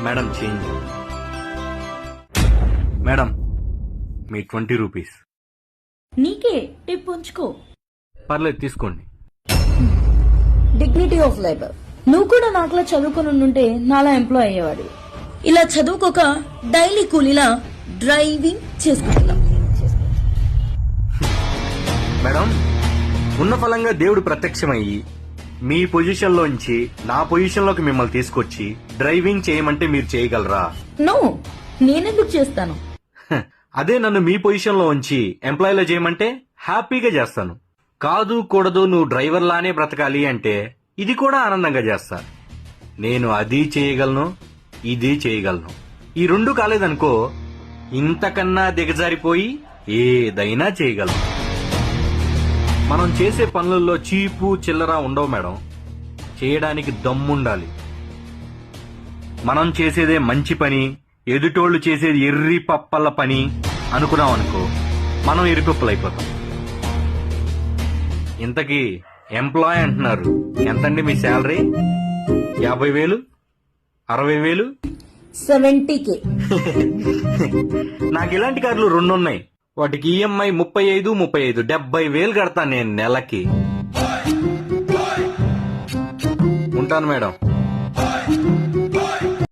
Madam change. Madam మీ 20 rupees. నీకే tip ఉంచుకో. పర్లేదు తీసుకోండి. Dignity of labour. నువ్వు కూడా నాకులా చదువుకుని ఉండుంటే నాలా ఎంప్లాయ్ అయ్యేవాడు. ఇలా చదువుకోక డైలీ కూలీలా డ్రైవింగ్ చేసుకుంటున్నా. మేడం ఉన్న ఫలంగా దేవుడు ప్రత్యక్షమయ్యి మీ పొజిషన్ లోంచి నా పొజిషన్ లోకి మిమ్మల్ని తీసుకొచ్చి డ్రైవింగ్ చేయమంటే మీరు చేయగలరా? నో, నేనెందుకు చేస్తాను? అదే నన్ను మీ పొజిషన్ లో ఉంచి ఎంప్లాయీలో చేయమంటే హ్యాపీగా చేస్తాను. కాదు కూడదు నువ్వు డ్రైవర్ లానే బ్రతకాలి అంటే ఇది కూడా ఆనందంగా చేస్తా. నేను అది చేయగలను, ఇది చేయగలను. ఈ రెండు కాలేదనుకో ఇంతకన్నా దిగజారిపోయి ఏదైనా చేయగలను. మనం చేసే పనులలో చీపు చిల్లర ఉండవు మేడం. చేయడానికి దమ్ముండాలి. మనం చేసేదే మంచి పని, ఎదుటోళ్లు చేసేది ఎర్రి పప్పల పని అనుకున్నాం అనుకో మనం ఎర్రిపప్పులైపోతాం. ఇంతకీ ఎంప్లాయ్ అంటున్నారు, ఎంతండి మీ శాలరీ? 50,000, 60,000? 70K. నాకు ఇలాంటి కార్లు 2 ఉన్నాయి. వాటికి ఈఎంఐ 35, 70,000 కడతాను నేను నెలకి. ఉంటాను మేడం.